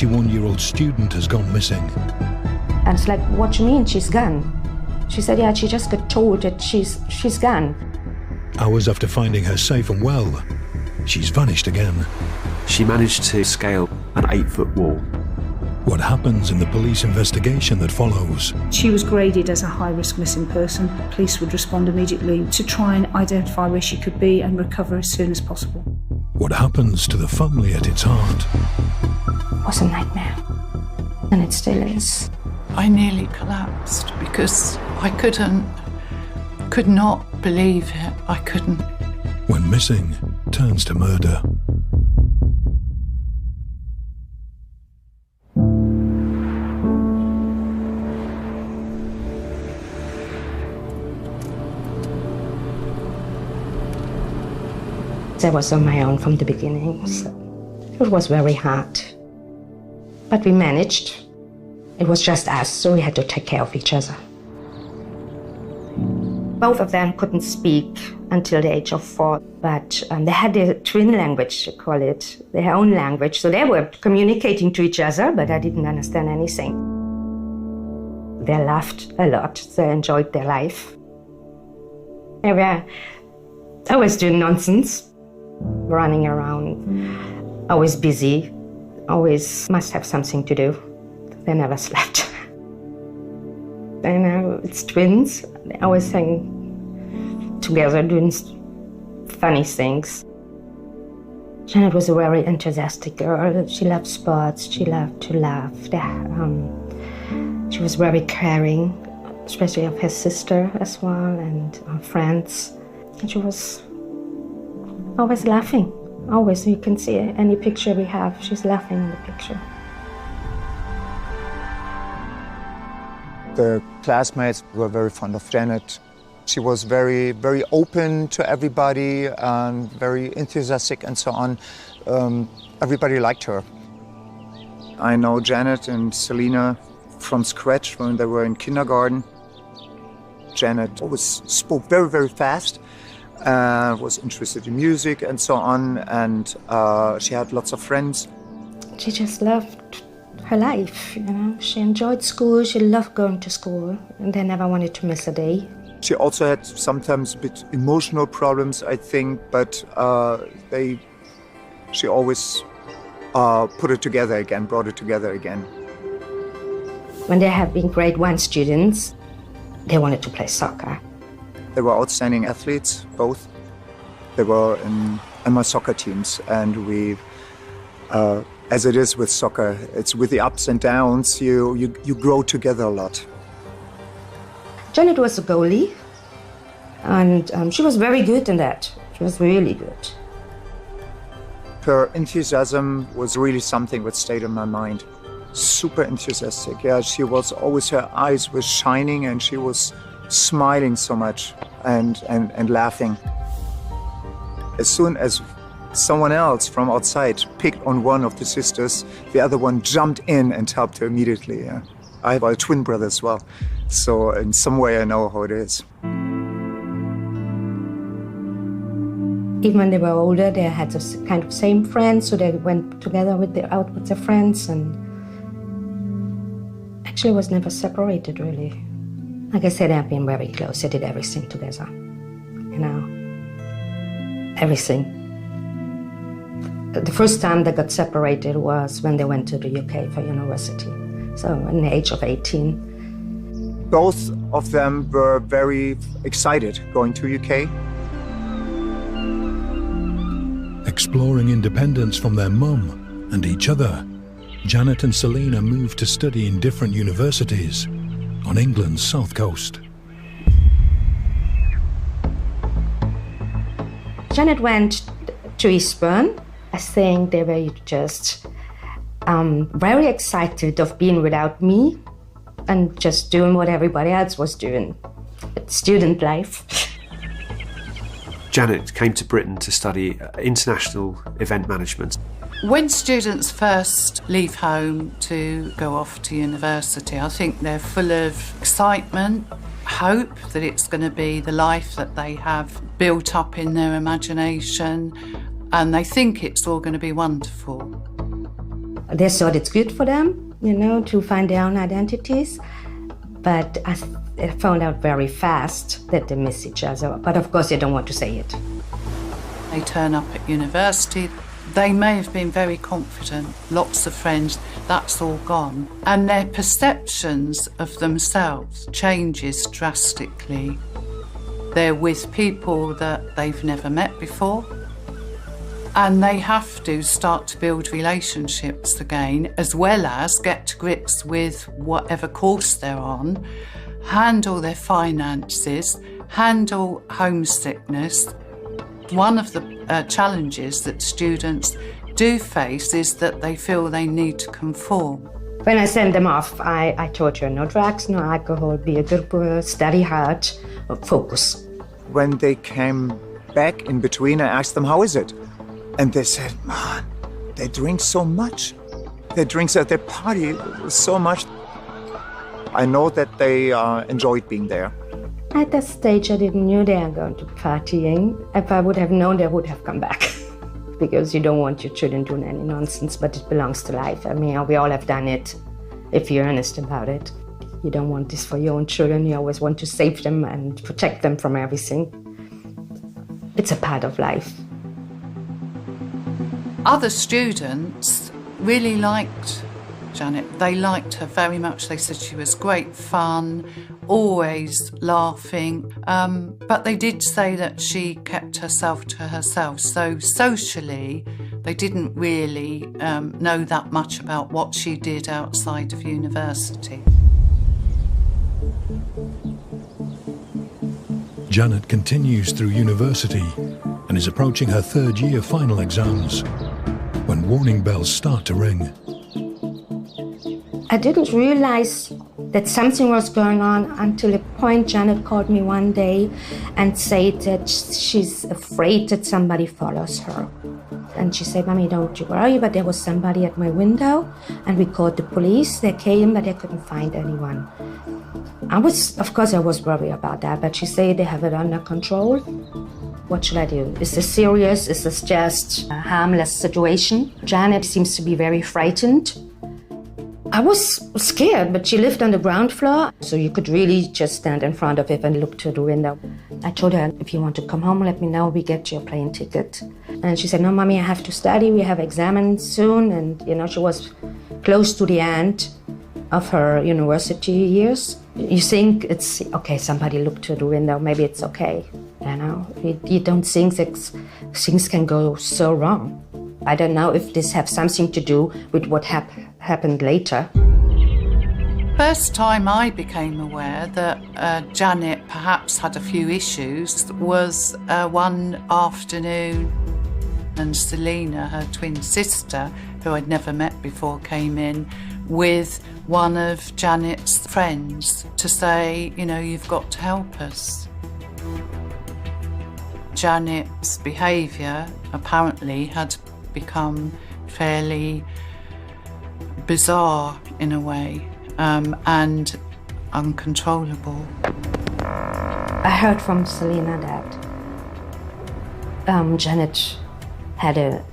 21-year-old student has gone missing. And it's like, what do you mean she's gone? She said, yeah, she just got told that she's gone. Hours after finding her safe and well, she's vanished again. She managed to scale an 8-foot wall. What happens in the police investigation that follows? She was graded as a high-risk missing person. Police would respond immediately to try and identify where she could be and recover as soon as possible. What happens to the family at its heart? It was a nightmare, and it still is. I nearly collapsed because I could not believe it. I couldn't. When missing turns to murder. I was on my own from the beginning, so it was very hard. But we managed. It was just us, so we had to take care of each other. Both of them couldn't speak until the age of 4, but they had their twin language, they call it, their own language. So they were communicating to each other, but I didn't understand anything. They laughed a lot, they enjoyed their life. They were always doing nonsense, running around, always busy, always must have something to do. They never slept. You know, it's twins. They always hang together doing funny things. Janet was a very enthusiastic girl. She loved sports. She loved to laugh. She was very caring, especially of her sister as well and her friends. And she was always laughing. Always, you can see any picture we have, she's laughing in the picture. The classmates were very fond of Janet. She was very, very open to everybody and very enthusiastic and so on. Everybody liked her. I know Janet and Selina from scratch when they were in kindergarten. Janet always spoke very, very fast, was interested in music and so on, and she had lots of friends. She just loved her life, you know. She enjoyed school, she loved going to school, and they never wanted to miss a day. She also had sometimes a bit emotional problems, I think, but she always put it together again, brought it together again. When they have been grade 1 students, they wanted to play soccer. They were outstanding athletes, both. They were in my soccer teams, and we, as it is with soccer, it's with the ups and downs, you grow together a lot. Janet was a goalie, and she was very good in that. She was really good. Her enthusiasm was really something that stayed in my mind. Super enthusiastic, yeah. She was always, her eyes were shining and she was smiling so much and laughing. As soon as someone else from outside picked on one of the sisters, the other one jumped in and helped her immediately. Yeah. I have a twin brother as well, so in some way I know how it is. Even when they were older, they had this kind of same friends, so they went together out with their friends, and actually was never separated, really. Like I said, they've been very close. They did everything together, you know, everything. The first time they got separated was when they went to the UK for university, so at the age of 18. Both of them were very excited going to UK. Exploring independence from their mum and each other, Janet and Selina moved to study in different universities on England's south coast. Janet went to Eastbourne. I think they were just very excited of being without me and just doing what everybody else was doing. It's student life. Janet came to Britain to study international event management. When students first leave home to go off to university, I think they're full of excitement, hope that it's going to be the life that they have built up in their imagination, and they think it's all going to be wonderful. They thought it's good for them, to find their own identities. But I found out very fast that they miss each other. But of course, they don't want to say it. They turn up at university. They may have been very confident, lots of friends, that's all gone. And their perceptions of themselves changes drastically. They're with people that they've never met before. And they have to start to build relationships again, as well as get to grips with whatever course they're on, handle their finances, handle homesickness. One of the challenges that students do face is that they feel they need to conform. When I sent them off, I told her no drugs, no alcohol, be a good girl, study hard, focus. When they came back in between, I asked them, how is it? And they said, man, they drink so much. They drink at their party so much. I know that they enjoyed being there. At that stage, I didn't know they were going to partying. If I would have known, they would have come back. Because you don't want your children doing any nonsense, but it belongs to life. I mean, we all have done it, if you're honest about it. You don't want this for your own children. You always want to save them and protect them from everything. It's a part of life. Other students really liked Janet. They liked her very much. They said she was great fun, always laughing. But they did say that she kept herself to herself. So socially, they didn't really know that much about what she did outside of university. Janet continues through university and is approaching her third-year final exams when warning bells start to ring. I didn't realize that something was going on until a point Janet called me one day and said that she's afraid that somebody follows her. And she said, Mommy, don't you worry, but there was somebody at my window, and we called the police. They came, but they couldn't find anyone. Of course, I was worried about that, but she said they have it under control. What should I do? Is this serious? Is this just a harmless situation? Janet seems to be very frightened. I was scared, but she lived on the ground floor, so you could really just stand in front of it and look through the window. I told her, if you want to come home, let me know, we get you a plane ticket. And she said, no, Mommy, I have to study, we have exams soon. And, she was close to the end of her university years. You think it's, okay, somebody looked through the window, maybe it's okay. You don't think that things can go so wrong. I don't know if this has something to do with what happened later. First time I became aware that Janet perhaps had a few issues was one afternoon, and Selina, her twin sister, who I'd never met before, came in with one of Janet's friends to say, you've got to help us. Janet's behaviour apparently had become fairly bizarre in a way, and uncontrollable. I heard from Selina that Janet had an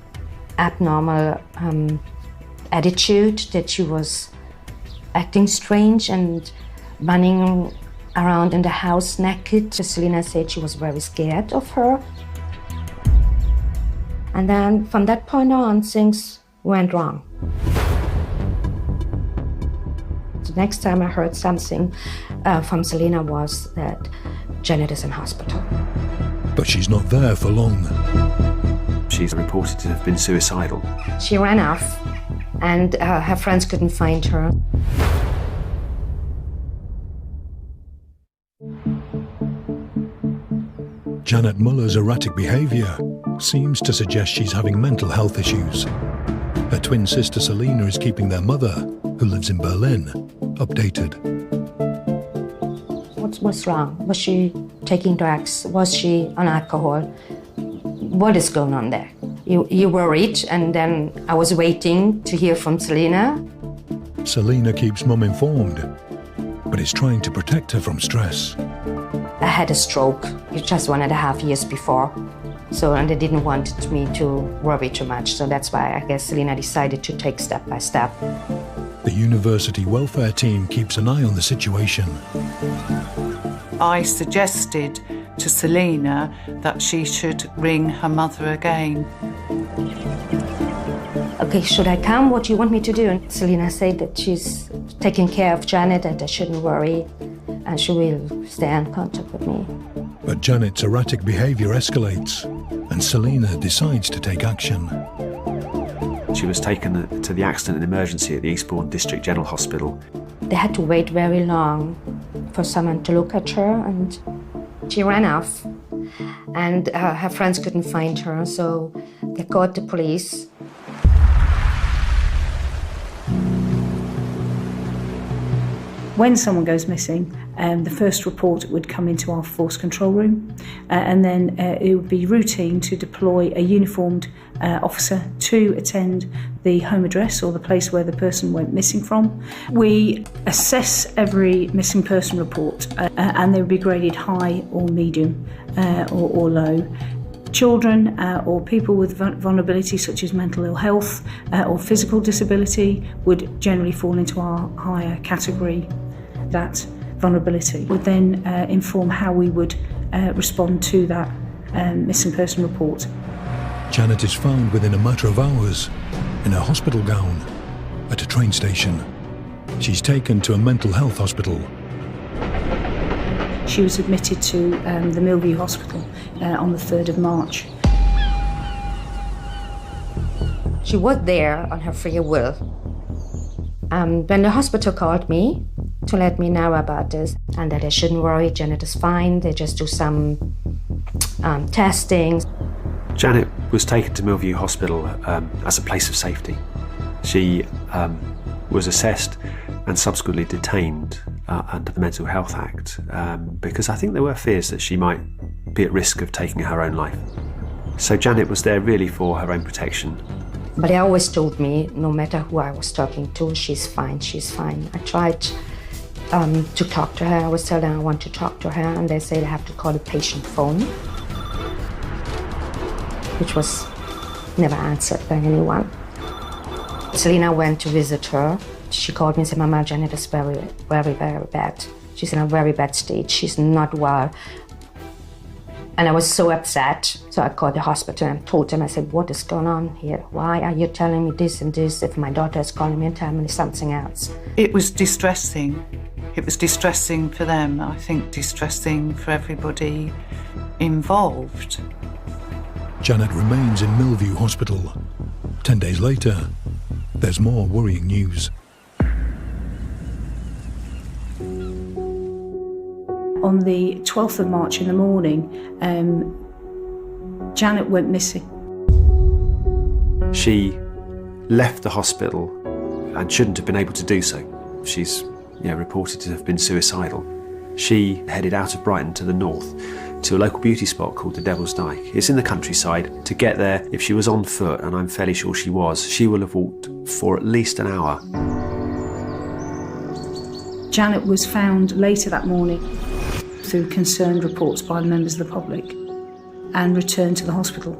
abnormal attitude, that she was acting strange and running around in the house naked. Selina said she was very scared of her. And then from that point on, things went wrong. The next time I heard something from Selina was that Janet is in hospital. But she's not there for long. She's reported to have been suicidal. She ran off, and her friends couldn't find her. Janet Muller's erratic behaviour seems to suggest she's having mental health issues. Her twin sister Selina is keeping their mother, who lives in Berlin, updated. What's wrong? Was she taking drugs? Was she on alcohol? What is going on there? You worried, and then I was waiting to hear from Selina. Selina keeps Mum informed, but is trying to protect her from stress. I had a stroke just 1.5 years before, So, and they didn't want me to worry too much. So that's why I guess Selina decided to take step by step. The university welfare team keeps an eye on the situation. I suggested to Selina that she should ring her mother again. Okay, should I come? What do you want me to do? And Selina said that she's taking care of Janet and I shouldn't worry, and she will stay in contact with me. But Janet's erratic behaviour escalates, and Selina decides to take action. She was taken to the accident and emergency at the Eastbourne District General Hospital. They had to wait very long for someone to look at her, and she ran off. And her friends couldn't find her, so they called the police. When someone goes missing, the first report would come into our force control room, and then it would be routine to deploy a uniformed officer to attend the home address or the place where the person went missing from. We assess every missing person report, and they would be graded high or medium or low. Children or people with vulnerability such as mental ill health or physical disability would generally fall into our higher category. That vulnerability would then inform how we would respond to that missing person report. Janet is found within a matter of hours in a hospital gown at a train station. She's taken to a mental health hospital. She was admitted to the Millview Hospital on the 3rd of March. She was there on her free will. When the hospital called me to let me know about this and that I shouldn't worry, Janet is fine, they just do some testing. Janet was taken to Millview Hospital as a place of safety. She was assessed and subsequently detained under the Mental Health Act because I think there were fears that she might be at risk of taking her own life. So Janet was there really for her own protection. But they always told me, no matter who I was talking to, she's fine, she's fine. I tried to talk to her. I was telling them I want to talk to her, and they said I have to call the patient phone, which was never answered by anyone. Selina went to visit her. She called me and said, Mama, Janet is very, very, very bad. She's in a very bad state. She's not well. And I was so upset. So I called the hospital and told them, I said, what is going on here? Why are you telling me this and this if my daughter is calling me and telling me something else? It was distressing. It was distressing for them, I think distressing for everybody involved. Janet remains in Millview Hospital. 10 days later, there's more worrying news. On the 12th of March in the morning, Janet went missing. She left the hospital and shouldn't have been able to do so. She's reported to have been suicidal. She headed out of Brighton to the north to a local beauty spot called the Devil's Dyke. It's in the countryside. To get there, if she was on foot, and I'm fairly sure she was, she will have walked for at least an hour. Janet was found later that morning through concerned reports by members of the public and returned to the hospital.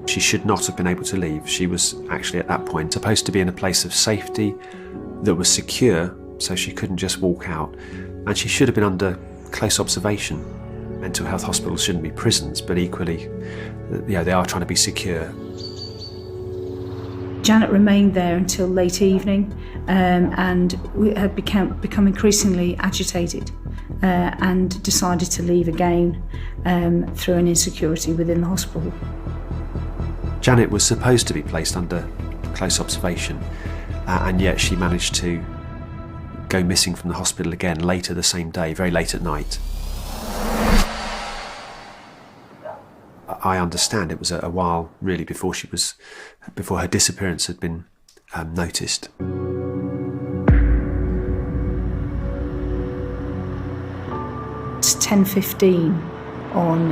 She should not have been able to leave. She was actually at that point supposed to be in a place of safety that was secure, so she couldn't just walk out. And she should have been under close observation. Mental health hospitals shouldn't be prisons, but equally, they are trying to be secure. Janet remained there until late evening and had become increasingly agitated and decided to leave again through an insecurity within the hospital. Janet was supposed to be placed under close observation, and yet she managed to go missing from the hospital again later the same day, very late at night. I understand it was a while really before her disappearance had been noticed. It's 10:15 on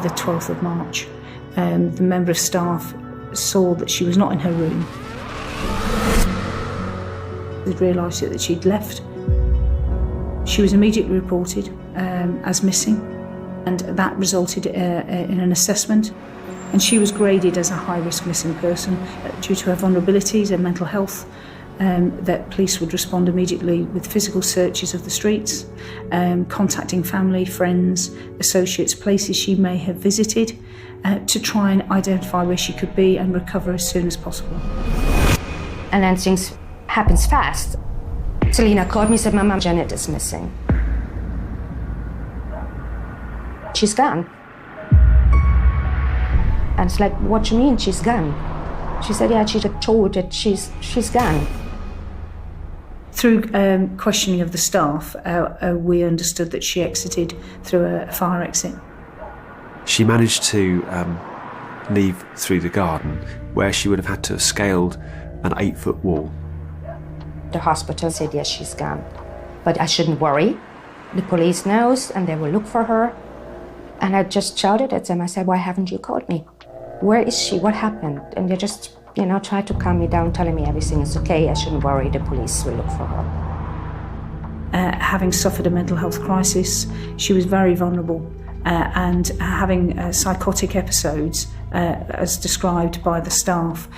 the 12th of March. The member of staff saw that she was not in her room. They realised that she'd left. She was immediately reported as missing, and that resulted in an assessment and she was graded as a high-risk missing person due to her vulnerabilities and mental health. That police would respond immediately with physical searches of the streets, contacting family, friends, associates, places she may have visited, to try and identify where she could be and recover as soon as possible. And then things happens fast. Selina called me and said, Mama, Janet is missing. She's gone. And it's like, what do you mean she's gone? She said, yeah, she got told that she's gone. Through questioning of the staff, we understood that she exited through a fire exit. She managed to leave through the garden, where she would have had to have scaled an 8-foot wall. The hospital said, yes, she's gone. But I shouldn't worry. The police knows and they will look for her. And I just shouted at them. I said, why haven't you called me? Where is she? What happened? And they just, tried to calm me down, telling me everything is okay. I shouldn't worry. The police will look for her. Having suffered a mental health crisis, she was very vulnerable. And having psychotic episodes, as described by the staff,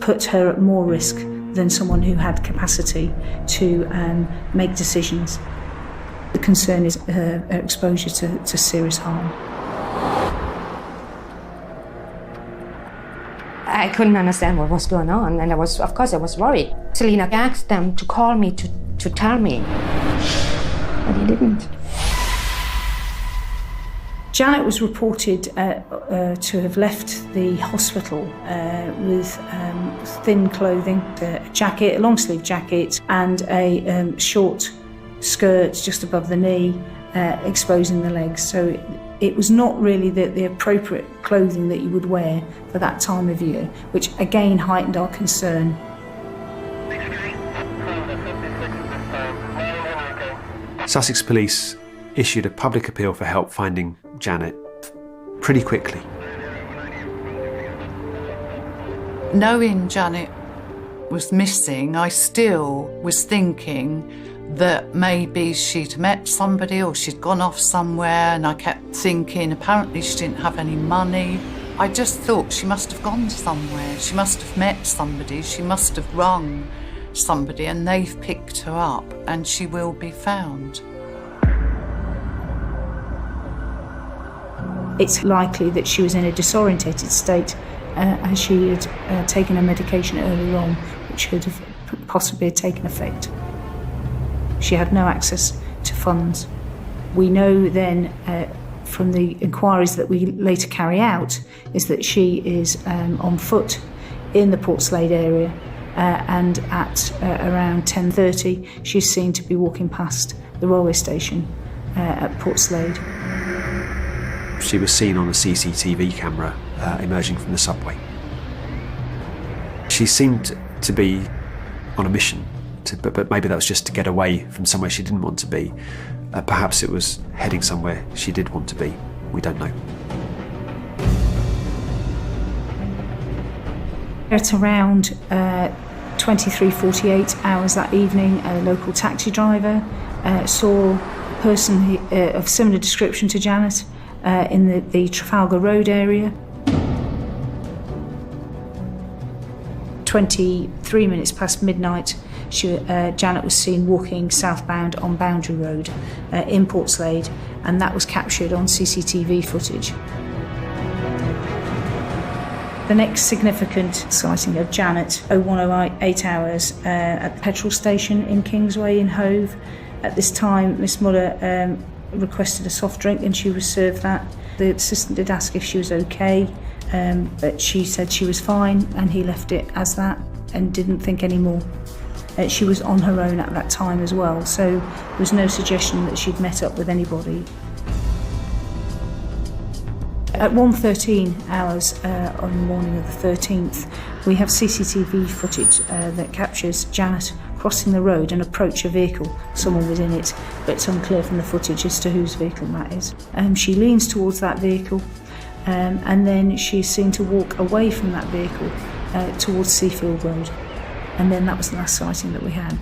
put her at more risk than someone who had capacity to make decisions. The concern is her exposure to serious harm. I couldn't understand what was going on, and I was worried. Selina asked them to call me to tell me, but he didn't. Janet was reported to have left the hospital with thin clothing, a jacket, a long-sleeve jacket, and a short skirt just above the knee, exposing the legs. So it was not really the appropriate clothing that you would wear for that time of year, which again heightened our concern. Sussex Police issued a public appeal for help finding Janet pretty quickly. Knowing Janet was missing, I still was thinking that maybe she'd met somebody or she'd gone off somewhere, and I kept thinking apparently she didn't have any money. I just thought she must have gone somewhere, she must have met somebody, she must have rung somebody and they've picked her up and she will be found. It's likely that she was in a disorientated state as she had taken a medication earlier on, which could have possibly taken effect. She had no access to funds. We know then from the inquiries that we later carry out is that she is on foot in the Portslade area, and at around 10:30 she's seen to be walking past the railway station at Portslade. She was seen on a CCTV camera emerging from the subway. She seemed to be on a mission, but maybe that was just to get away from somewhere she didn't want to be. Perhaps it was heading somewhere she did want to be. We don't know. At around 23:48 hours that evening, a local taxi driver saw a person of similar description to Janet in the Trafalgar Road area. 23 minutes past midnight, Janet was seen walking southbound on Boundary Road in Portslade, and that was captured on CCTV footage. The next significant sighting of Janet, 01:08 hours, at the petrol station in Kingsway in Hove. At this time, Miss Muller requested a soft drink and she was served that. The assistant did ask if she was okay, but she said she was fine, and he left it as that and didn't think any more. She was on her own at that time as well, so there was no suggestion that she'd met up with anybody. At 1:13 hours on the morning of the 13th, we have CCTV footage that captures Janet crossing the road and approach a vehicle. Someone was in it, but it's unclear from the footage as to whose vehicle that is. She leans towards that vehicle, and then she's seen to walk away from that vehicle towards Seafield Road. And then that was the last sighting that we had.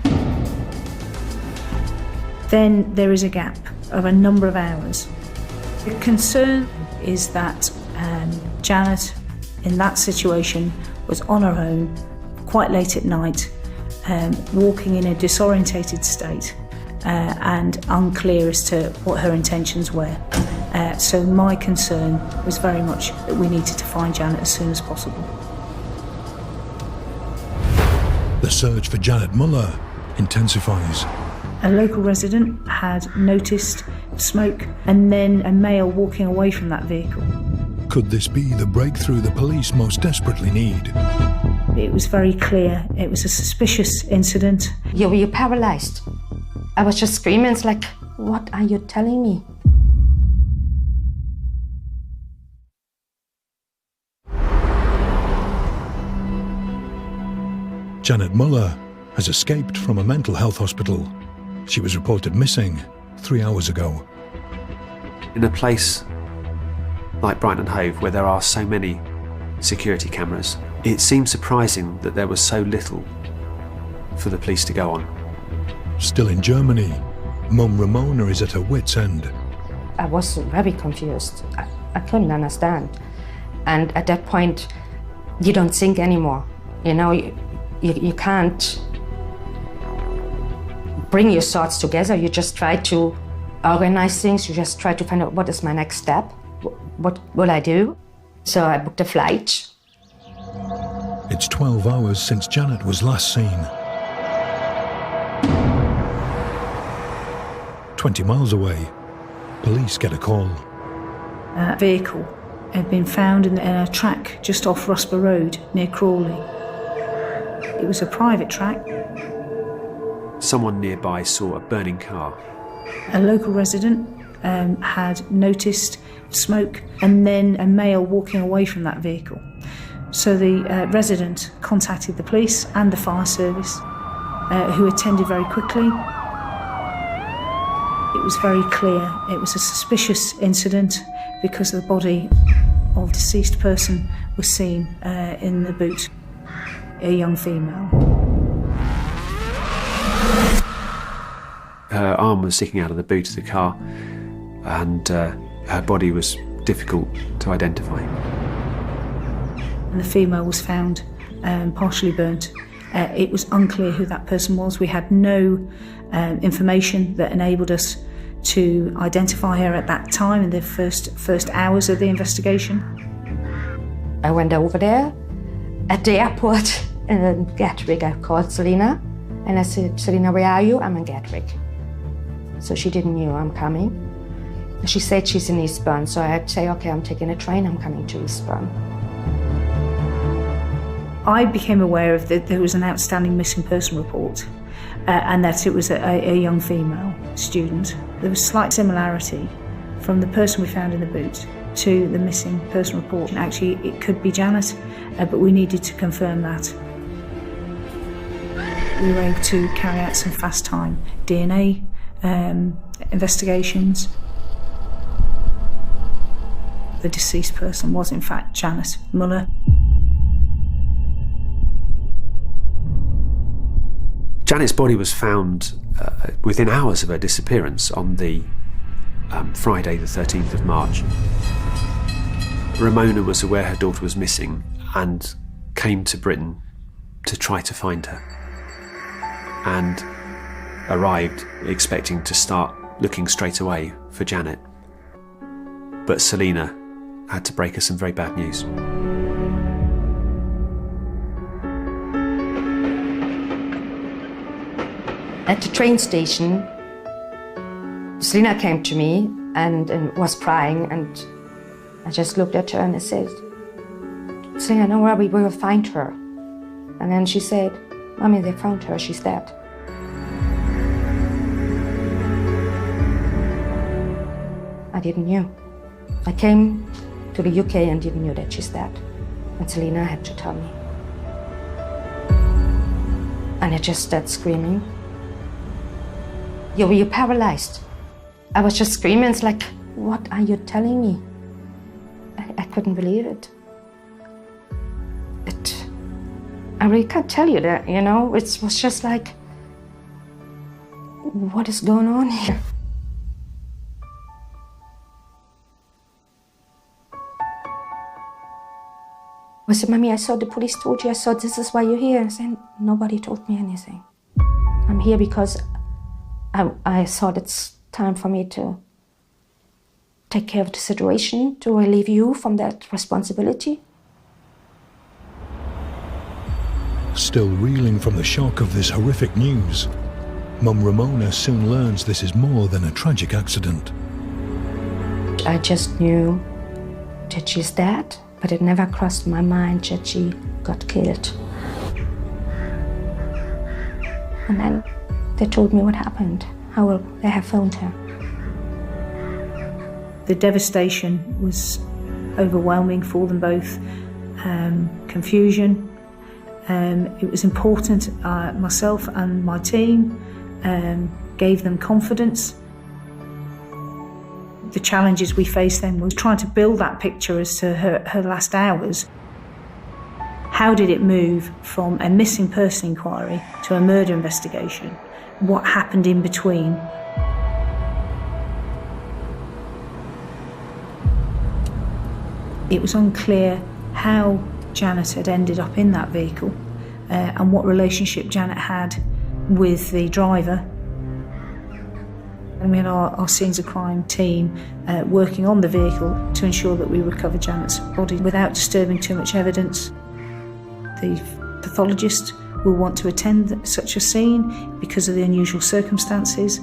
Then there is a gap of a number of hours. The concern is that Janet in that situation was on her own, quite late at night, walking in a disorientated state and unclear as to what her intentions were. So my concern was very much that we needed to find Janet as soon as possible. The search for Janet Muller intensifies. A local resident had noticed smoke and then a male walking away from that vehicle. Could this be the breakthrough the police most desperately need? It was very clear it was a suspicious incident. You're paralyzed. I was just screaming. It's like, what are you telling me? Janet Muller has escaped from a mental health hospital. She was reported missing 3 hours ago. In a place like Brighton and Hove, where there are so many security cameras, it seems surprising that there was so little for the police to go on. Still in Germany, Mum Ramona is at her wit's end. I was very confused. I couldn't understand. And at that point, you don't think anymore. You know, you can't bring your thoughts together. You just try to organize things. You just try to find out what is my next step. What will I do? So I booked a flight. It's 12 hours since Janet was last seen. 20 miles away, police get a call. A vehicle had been found in a track just off Rusper Road near Crawley. It was a private track. Someone nearby saw a burning car. A local resident had noticed smoke and then a male walking away from that vehicle. So the resident contacted the police and the fire service, who attended very quickly. It was very clear it was a suspicious incident because the body of a deceased person was seen in the boot, a young female. Her arm was sticking out of the boot of the car, and her body was difficult to identify. And the female was found partially burnt. It was unclear who that person was. We had no information that enabled us to identify her at that time in the first hours of the investigation. I went over there at the airport in Gatwick. I called Selina and I said, Selina, where are you? I'm in Gatwick. So she didn't know I'm coming. She said she's in Eastbourne, so I'd say, okay, I'm taking a train, I'm coming to Eastbourne. I became aware of that there was an outstanding missing person report and that it was a young female student. There was slight similarity from the person we found in the boot to the missing person report. And actually, it could be Janet, but we needed to confirm that. We were able to carry out some fast time DNA investigations. The deceased person was in fact Janet Muller. Janet's body was found within hours of her disappearance on the Friday the 13th of March. Ramona was aware her daughter was missing and came to Britain to try to find her, and arrived expecting to start looking straight away for Janet. But Selina had to break her some very bad news. At the train station, Selina came to me and was crying, and I just looked at her and I said, Selina, don't worry, we will find her. And then she said, Mommy, they found her, she's dead. I didn't know. I came to the UK and didn't know that she's dead. And Selina had to tell me. And I just started screaming. You're paralyzed. I was just screaming. It's like, what are you telling me? I couldn't believe it. I really can't tell you that, you know? It was just like, what is going on here? I said, Mommy, I saw the police told you, I saw this is why you're here. I said, nobody told me anything. I'm here because I thought it's time for me to take care of the situation, to relieve you from that responsibility. Still reeling from the shock of this horrific news, Mum Ramona soon learns this is more than a tragic accident. I just knew that she's dead, but it never crossed my mind that she got killed. And then they told me what happened, how they have found her. The devastation was overwhelming for them both. Confusion. It was important, myself and my team gave them confidence. The challenges we faced then was trying to build that picture as to her last hours. How did it move from a missing person inquiry to a murder investigation? What happened in between? It was unclear how Janet had ended up in that vehicle and what relationship Janet had with the driver. And we had our scenes of crime team working on the vehicle to ensure that we recovered Janet's body without disturbing too much evidence. The pathologist will want to attend such a scene because of the unusual circumstances.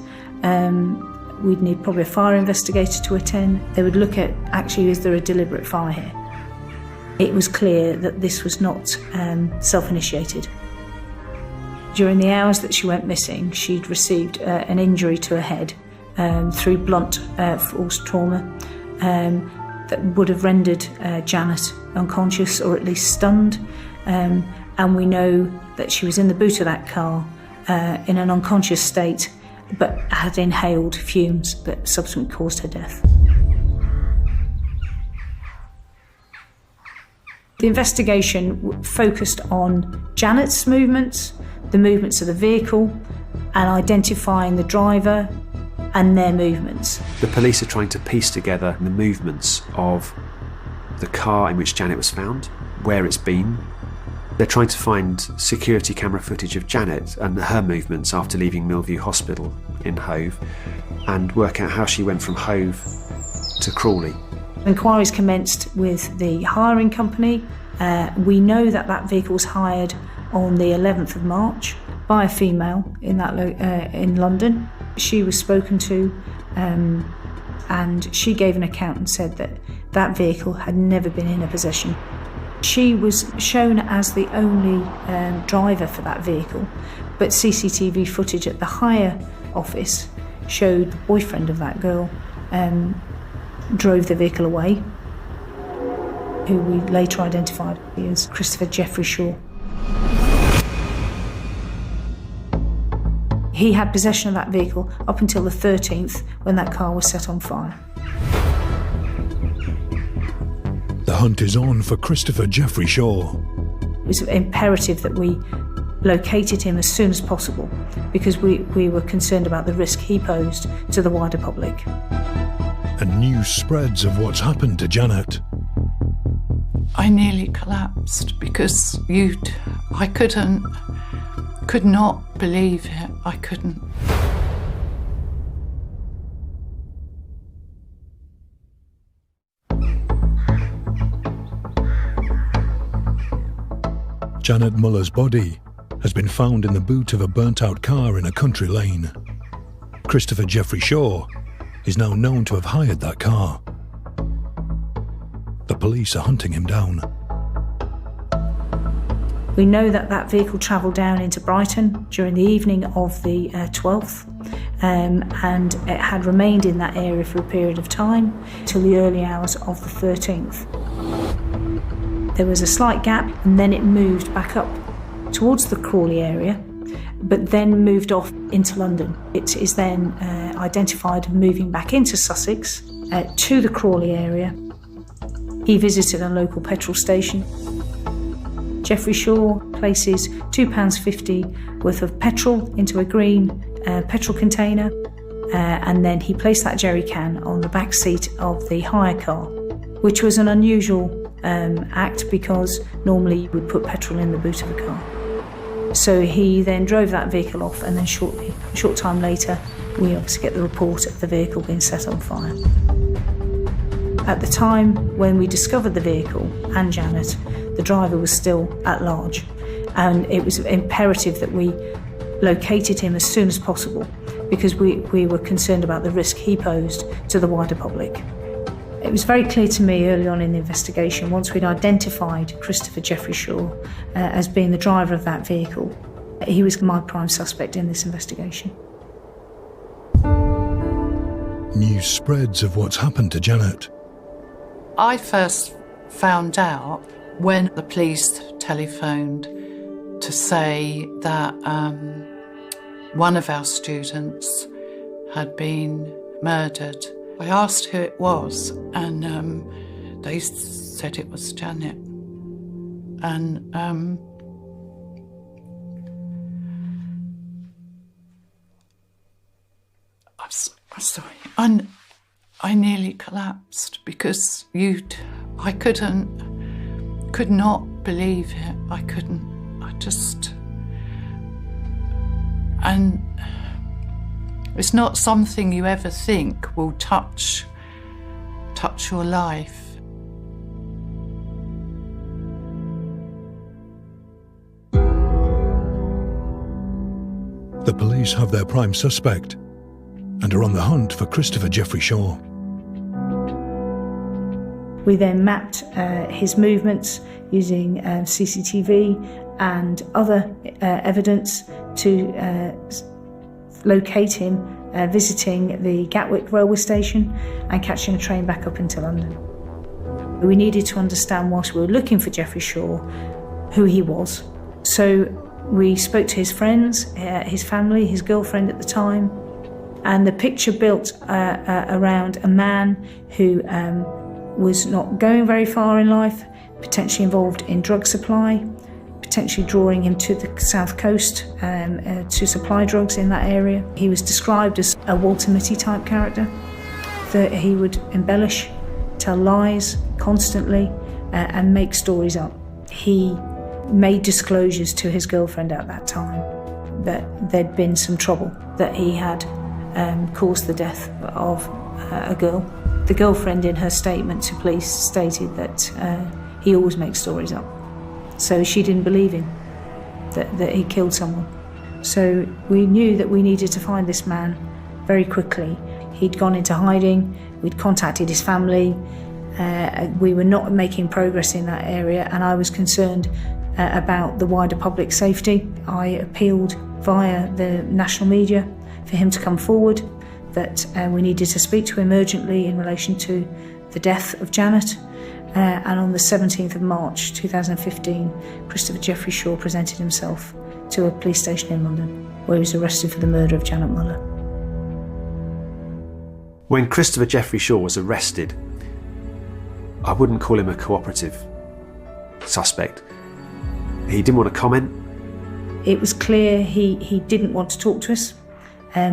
We'd need probably a fire investigator to attend. They would look at, actually, is there a deliberate fire here? It was clear that this was not self-initiated. During the hours that she went missing, she'd received an injury to her head through blunt force trauma that would have rendered Janet unconscious or at least stunned. And we know that she was in the boot of that car in an unconscious state, but had inhaled fumes that subsequently caused her death. The investigation focused on Janet's movements, the movements of the vehicle, and identifying the driver and their movements. The police are trying to piece together the movements of the car in which Janet was found, where it's been. They're trying to find security camera footage of Janet and her movements after leaving Millview Hospital in Hove, and work out how she went from Hove to Crawley. Inquiries commenced with the hiring company. We know that that vehicle was hired on the 11th of March by a female in London. She was spoken to and she gave an account and said that that vehicle had never been in her possession. She was shown as the only driver for that vehicle, but CCTV footage at the hire office showed the boyfriend of that girl drove the vehicle away, who we later identified as Christopher Jeffrey Shaw. He had possession of that vehicle up until the 13th, when that car was set on fire. The hunt is on for Christopher Jeffrey Shaw. It was imperative that we located him as soon as possible because we were concerned about the risk he posed to the wider public. And news spreads of what's happened to Janet. I nearly collapsed because I could not believe it. I couldn't. Janet Muller's body has been found in the boot of a burnt-out car in a country lane. Christopher Jeffrey Shaw is now known to have hired that car. The police are hunting him down. We know that that vehicle travelled down into Brighton during the evening of the 12th, and it had remained in that area for a period of time till the early hours of the 13th. There was a slight gap and then it moved back up towards the Crawley area, but then moved off into London. It is then identified moving back into Sussex to the Crawley area. He visited a local petrol station. Jeffrey Shaw places £2.50 worth of petrol into a green petrol container, and then he placed that jerry can on the back seat of the hire car, which was an unusual act, because normally you would put petrol in the boot of a car. So he then drove that vehicle off, and then a short time later, we obviously get the report of the vehicle being set on fire. At the time when we discovered the vehicle and Janet, the driver was still at large, and it was imperative that we located him as soon as possible, because we were concerned about the risk he posed to the wider public. It was very clear to me early on in the investigation, once we'd identified Christopher Jeffrey Shaw as being the driver of that vehicle, he was my prime suspect in this investigation. News spreads of what's happened to Janet. I first found out when the police telephoned to say that one of our students had been murdered. I asked who it was, and they said it was Janet. And I'm sorry. I nearly collapsed because I could not believe it. And it's not something you ever think will touch your life. The police have their prime suspect and are on the hunt for Christopher Jeffrey Shaw. We then mapped his movements using CCTV and other evidence to locate him visiting the Gatwick railway station and catching a train back up into London. We needed to understand, whilst we were looking for Jeffrey Shaw, who he was. So we spoke to his friends, his family, his girlfriend at the time, and the picture built around a man who was not going very far in life, potentially involved in drug supply, potentially drawing him to the south coast to supply drugs in that area. He was described as a Walter Mitty type character, that he would embellish, tell lies constantly, and make stories up. He made disclosures to his girlfriend at that time that there'd been some trouble, that he had caused the death of a girl. The girlfriend, in her statement to police, stated that he always makes stories up. So she didn't believe him, that he killed someone. So we knew that we needed to find this man very quickly. He'd gone into hiding, we'd contacted his family, we were not making progress in that area, and I was concerned about the wider public safety. I appealed via the national media for him to come forward, that we needed to speak to him urgently in relation to the death of Janet. And on the 17th of March 2015, Christopher Jeffrey Shaw presented himself to a police station in London, where he was arrested for the murder of Janet Muller. When Christopher Jeffrey Shaw was arrested, I wouldn't call him a cooperative suspect. He didn't want to comment. It was clear he didn't want to talk to us,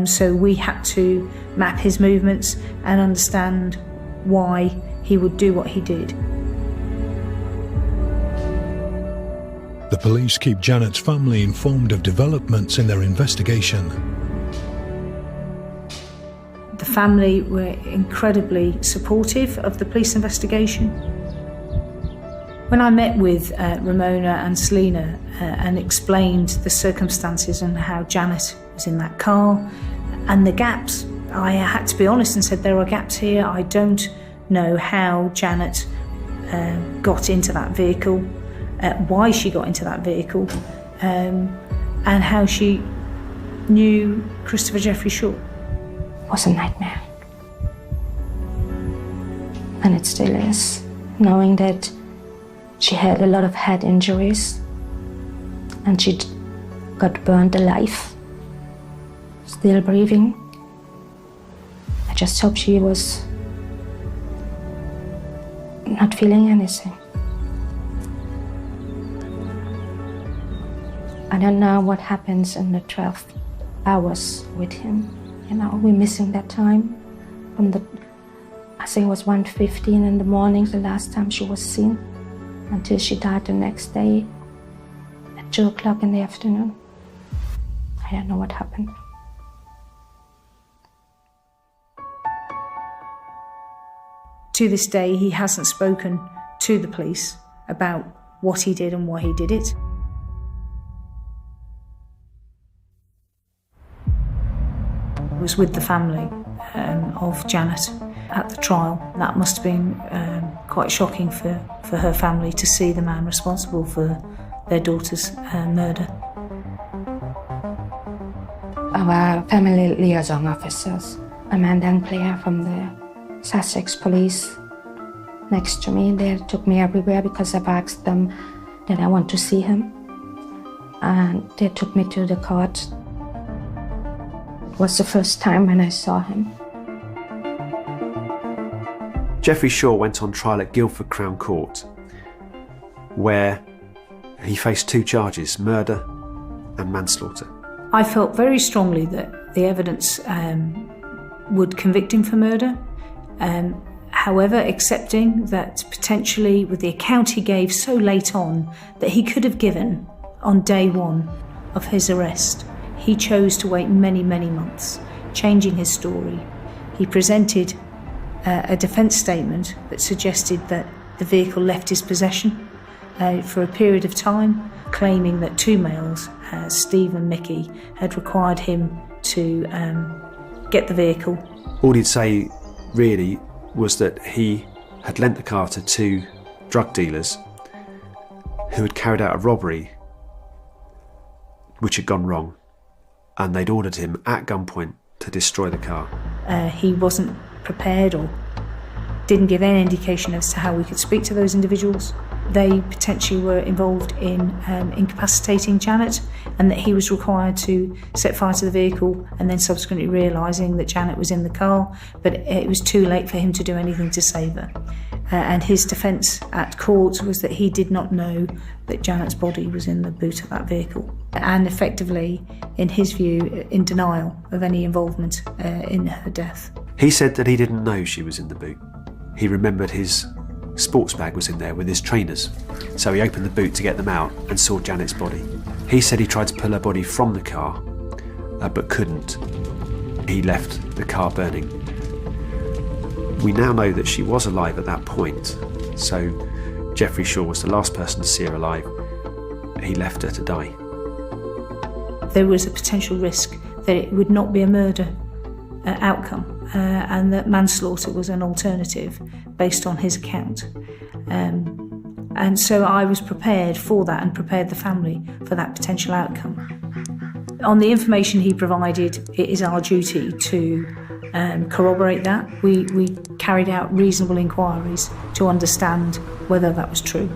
so we had to map his movements and understand why he would do what he did. The police keep Janet's family informed of developments in their investigation. The family were incredibly supportive of the police investigation. When I met with Ramona and Selina and explained the circumstances and how Janet was in that car and the gaps, I had to be honest and said there are gaps here. I don't know how Janet got into that vehicle, why she got into that vehicle, and how she knew Christopher Jeffrey Shaw. It was a nightmare. And it still is, knowing that she had a lot of head injuries and she got burned alive, still breathing. I just hope she was not feeling anything. I don't know what happens in the 12 hours with him. You know, we're missing that time from I think it was 1:15 in the morning, the last time she was seen. until she died the next day at 2 o'clock in the afternoon. I don't know what happened. To this day, he hasn't spoken to the police about what he did and why he did it. I was with the family of Janet at the trial. That must have been quite shocking for her family to see the man responsible for their daughter's murder. Our family liaison officers, Amanda and Claire from the Sussex police, next to me, they took me everywhere because I've asked them that I want to see him. And they took me to the court. It was the first time when I saw him. Geoffrey Shaw went on trial at Guildford Crown Court, where he faced 2 charges, murder and manslaughter. I felt very strongly that the evidence would convict him for murder. However, accepting that potentially with the account he gave so late on that he could have given on day 1 of his arrest, he chose to wait many, many months, changing his story. He presented a defence statement that suggested that the vehicle left his possession for a period of time, claiming that 2 males, Steve and Mickey, had required him to get the vehicle. All he'd say, really, was that he had lent the car to 2 drug dealers who had carried out a robbery which had gone wrong, and they'd ordered him at gunpoint to destroy the car. He wasn't prepared or didn't give any indication as to how we could speak to those individuals. They potentially were involved in incapacitating Janet, and that he was required to set fire to the vehicle, and then subsequently realising that Janet was in the car, but it was too late for him to do anything to save her. And his defence at court was that he did not know that Janet's body was in the boot of that vehicle, and effectively, in his view, in denial of any involvement in her death. He said that he didn't know she was in the boot. He remembered his sports bag was in there with his trainers, so he opened the boot to get them out and saw Janet's body. He said he tried to pull her body from the car, but couldn't. He left the car burning. We now know that she was alive at that point, so Geoffrey Shaw was the last person to see her alive. He left her to die. There was a potential risk that it would not be a murder outcome, and that manslaughter was an alternative based on his account. And so I was prepared for that and prepared the family for that potential outcome. On the information he provided, it is our duty to corroborate that. We carried out reasonable inquiries to understand whether that was true.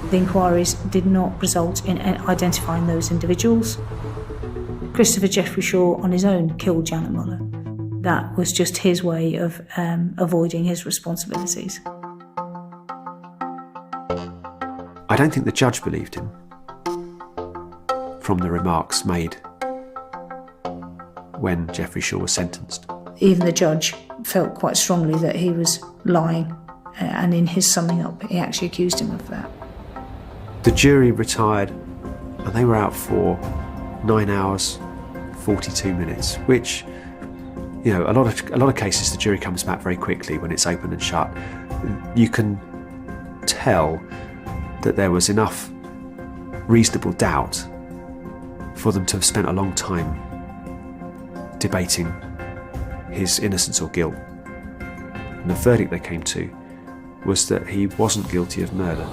The inquiries did not result in identifying those individuals. Christopher Geoffrey Shaw on his own killed Janet Muller. That was just his way of avoiding his responsibilities. I don't think the judge believed him from the remarks made when Geoffrey Shaw was sentenced. Even the judge felt quite strongly that he was lying, and in his summing up, he actually accused him of that. The jury retired, and they were out for 9 hours, 42 minutes, which, you know, a lot of cases the jury comes back very quickly when it's open and shut. You can tell that there was enough reasonable doubt for them to have spent a long time debating his innocence or guilt. And the verdict they came to was that he wasn't guilty of murder.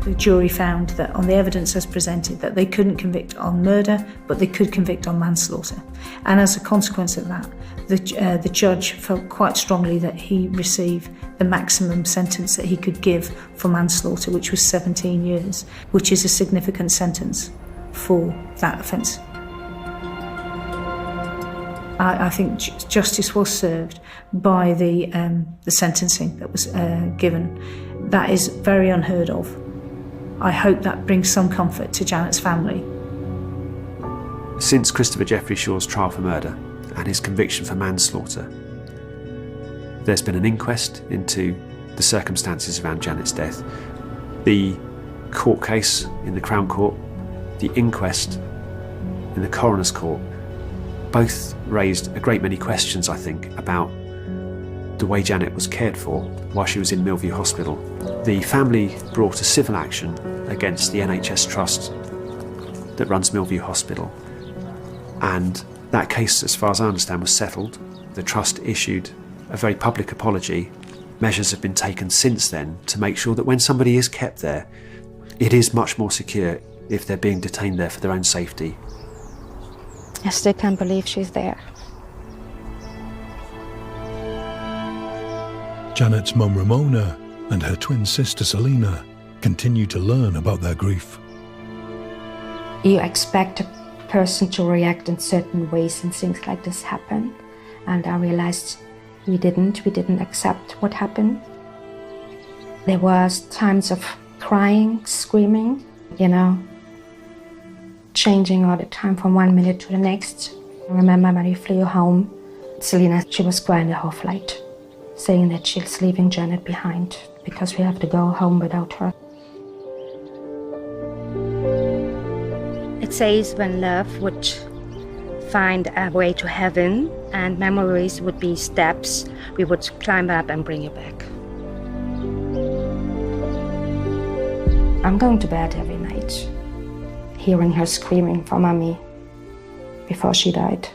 The jury found that on the evidence as presented that they couldn't convict on murder, but they could convict on manslaughter. And as a consequence of that, the judge felt quite strongly that he received the maximum sentence that he could give for manslaughter, which was 17 years, which is a significant sentence for that offence. I think justice was served by the sentencing that was given. That is very unheard of. I hope that brings some comfort to Janet's family. Since Christopher Geoffrey Shaw's trial for murder and his conviction for manslaughter, there's been an inquest into the circumstances around Janet's death. The court case in the Crown Court, the inquest in the Coroner's Court, both raised a great many questions, I think, about the way Janet was cared for while she was in Millview Hospital. The family brought a civil action against the NHS Trust that runs Millview Hospital, and that case, as far as I understand, was settled. The Trust issued a very public apology. Measures have been taken since then to make sure that when somebody is kept there, it is much more secure if they're being detained there for their own safety. I still can't believe she's there. Janet's mum Ramona and her twin sister Selina continue to learn about their grief. You expect a person to react in certain ways when things like this happen. And I realized we didn't accept what happened. There was times of crying, screaming, changing all the time from one minute to the next. I remember when we flew home, Selina, she was crying the whole flight, saying that she's leaving Janet behind because we have to go home without her. It says when love would find a way to heaven and memories would be steps, we would climb up and bring you back. I'm going to bed every night, hearing her screaming for Mommy before she died.